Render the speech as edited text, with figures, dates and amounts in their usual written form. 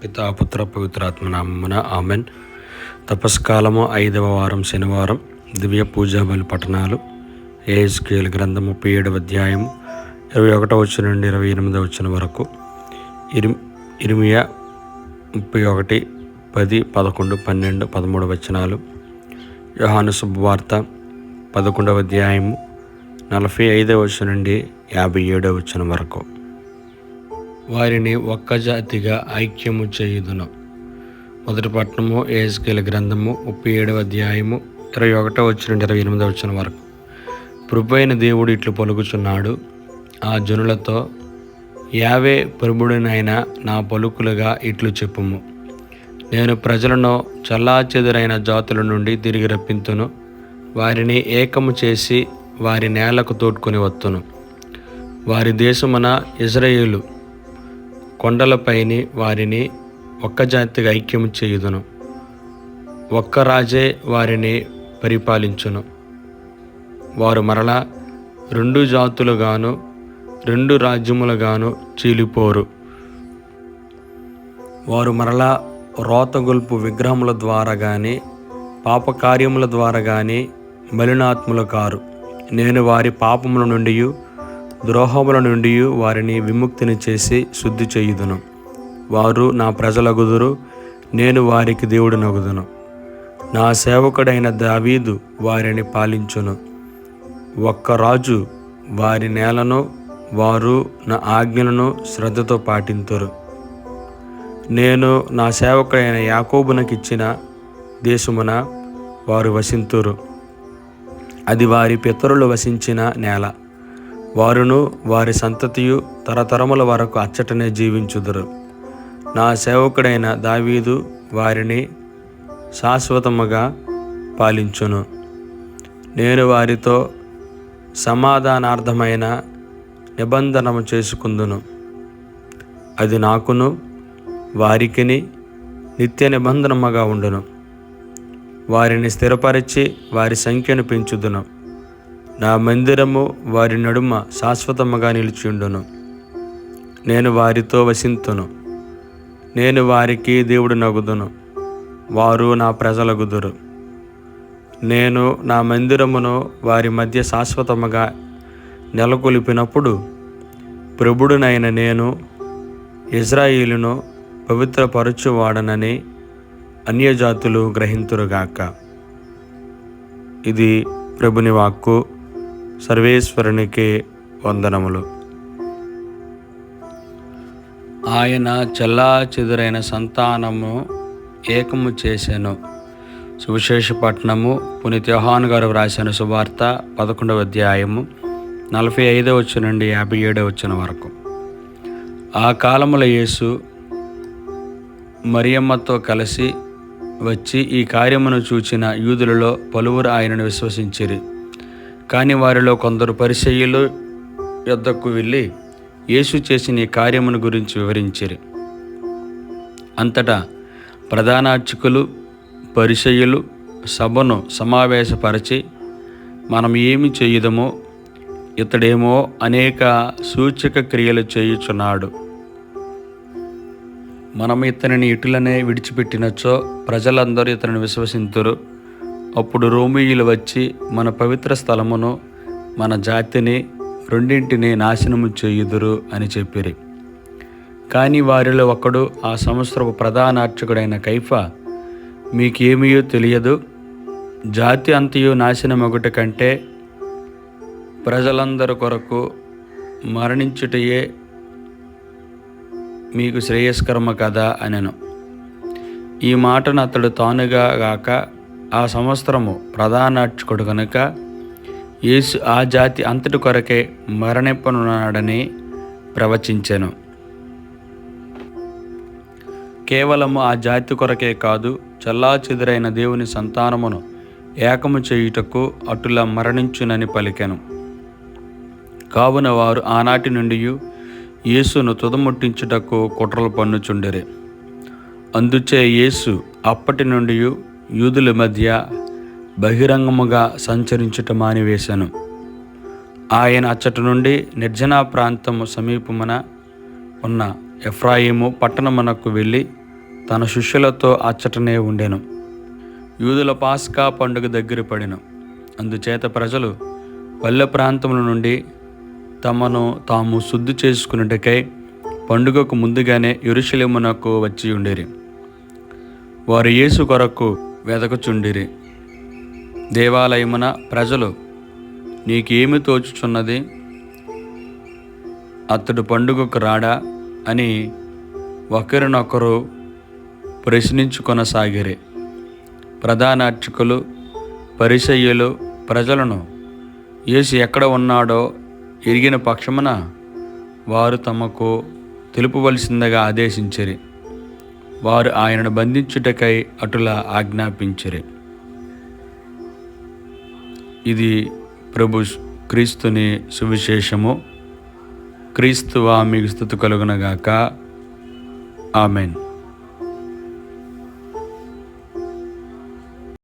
పితా పుత్ర పవిత్రాత్మ నామమున ఆమెన్. తపస్కాలము 5వ వారం శనివారం. దివ్య పూజా బలి పఠనాలు. యెహెజ్కేలు గ్రంథం 37వ అధ్యాయము 21వ వచనం నుండి 28వ వచనం వరకు. ఇర్మియా 31, 10, 11, 12, 13 వచనాలు. యోహాను శుభవార్త 11వ అధ్యాయము 45వ వచనం నుండి 57వ వచనం వరకు. వారిని ఒక్క జాతిగా ఐక్యము చేయుదును. మొదటి పట్టణము యెహెజ్కేలు గ్రంథము 37వ అధ్యాయము 21వ వచనం నుండి 28వ వచనం వరకు. ప్రభువైన దేవుడు ఇట్లు పలుకుచున్నాడు, ఆ జనులతో, యావే ప్రభుడునైన నా పలుకులుగా ఇట్లు చెప్పుము. నేను ప్రజలను చల్లాచెదురైన జాతుల నుండి తిరిగి రప్పింతును. వారిని ఏకము చేసి వారి నేలకు తోడ్కొని వత్తును. వారి దేశమున ఇజ్రాయేలు కొండలపైని వారిని ఒక్క జాతిగా ఐక్యము చేయుదును. ఒక్క రాజే వారిని పరిపాలించును. వారు మరలా 2 జాతులుగాను 2 రాజ్యములుగాను చీలిపోరు. వారు మరలా రోతగొల్పు విగ్రహముల ద్వారా కానీ పాపకార్యముల ద్వారా కానీ మలినాత్ములు కారు. నేను వారి పాపముల నుండి ద్రోహముల నుండి వారిని విముక్తిని చేసి శుద్ధి చేయుదును. వారు నా ప్రజలగుదురు, నేను వారికి దేవుడినగుదును. నా సేవకుడైన దావీదు వారిని పాలించును. ఒక్క రాజు వారి నేలను, వారు నా ఆజ్ఞలను శ్రద్ధతో పాటింతురు. నేను నా సేవకుడైన యాకోబునకిచ్చిన దేశమున వారు వసింతురు. అది వారి పితరులు వసించిన నేల. వారును వారి సంతతియు తరతరముల వరకు అచ్చటనే జీవించుదురు. నా సేవకుడైన దావీదు వారిని శాశ్వతముగా పాలించును. నేను వారితో సమాధానార్థమైన నిబంధనము చేసుకుందును. అది నాకును వారికిని నిత్య నిబంధనముగా ఉండును. వారిని స్థిరపరిచి వారి సంఖ్యను పెంచుదును. నా మందిరము వారి నడుమ శాశ్వతముగా నిలిచియుండును. నేను వారితో వసింతును. నేను వారికి దేవుడినగుదును. వారు నా ప్రజలగుదురు. నేను నా మందిరమును వారి మధ్య శాశ్వతముగా నెలకొల్పినప్పుడు ప్రభుడునైన నేను ఇజ్రాయేలును పవిత్రపరచువాడనని అన్యజాతులు గ్రహింతురుగాక. ఇది ప్రభుని వాక్కు. సర్వేశ్వరునికి వందనములు. ఆయన చెల్లాచెదురైన సంతానము ఏకము చేసెను. సువిశేష పట్టణము పునీత యోహాను గారు వ్రాసిన సువార్త 11వ అధ్యాయము 45వ వచనం నుండి 57వ వచనం వరకు. ఆ కాలములో యేసు మరియమ్మతో కలిసి వచ్చి ఈ కార్యమును చూచిన యూదులలో పలువురు ఆయనను విశ్వసించిరి. కానీ వారిలో కొందరు పరిసయ్యుల యొద్దకు వెళ్ళి యేసు చేసిన ఈ కార్యమును గురించి వివరించిరి. అంతటా ప్రధానార్చకులు పరిసయ్యులు సభను సమావేశపరచి, మనం ఏమి చేయుదమో, ఇతడేమో అనేక సూచక క్రియలు చేయుచున్నాడు. మనం ఇతనిని ఇటులనే విడిచిపెట్టినచో ప్రజలందరూ ఇతనిని విశ్వసింతురు. అప్పుడు రోమీయులు వచ్చి మన పవిత్ర స్థలమును మన జాతిని రెండింటిని నాశనము చేయుదురు అని చెప్పిరి. కానీ వారిలో ఒకడు, ఆ సంవత్సరపు ప్రధాన అర్చకుడైన కైఫా, మీకేమీయో తెలియదు, జాతి అంతయు నాశనమొకటి కంటే ప్రజలందరి కొరకు మరణించుటయే మీకు శ్రేయస్కరమ కదా అనెను. ఈ మాటను అతడు తానుగా గాక ఆ సంవత్సరము ప్రధాన అర్చకుడు కనుక యేసు ఆ జాతి అంతటి కొరకే మరణింపనున్నాడని ప్రవచించెను. కేవలము ఆ జాతి కొరకే కాదు, చెల్లాచెదురైన దేవుని సంతానమును ఏకము చేయుటకు అటులా మరణించునని పలికెను. కావున వారు ఆనాటి నుండి యేసును తుదముట్టించుటకు కుట్రలు పన్నుచుండిరి. అందుచే యేసు అప్పటి నుండి యూదుల మధ్య బహిరంగముగా సంచరించుట మానివేశను. ఆయన అచ్చటి నుండి నిర్జన ప్రాంతము సమీపమున ఉన్న ఎఫ్రాయిము పట్టణమునకు వెళ్ళి తన శిష్యులతో అచ్చటనే ఉండెను. యూదుల పాస్కా పండుగ దగ్గర పడెను. అందుచేత ప్రజలు పల్లె ప్రాంతముల నుండి తమను తాము శుద్ధి చేసుకున్నట్టుకై పండుగకు ముందుగానే యెరూషలేమునకు వచ్చి ఉండిరి. వారు యేసు కొరకు వెదకుచుండిరి. దేవాలయమున ప్రజలు, నీకేమి తోచుచున్నది, అతడు పండుగకు రాడా అని ఒకరినొకరు ప్రశ్నించుకొనసాగిరి. ప్రధాన అర్చకులు, పరిసయ్యులు ప్రజలను యేసు ఎక్కడ ఉన్నాడో ఎరిగిన పక్షమున వారు తమకు తెలుపవలసిందిగా ఆదేశించిరి. వారు ఆయనను బంధించుటకై అటులా ఆజ్ఞాపించిరి. ఇది ప్రభు క్రీస్తుని సువిశేషము. క్రీస్తువా మీకు స్తుతి కలుగునగాక. ఆమెన్.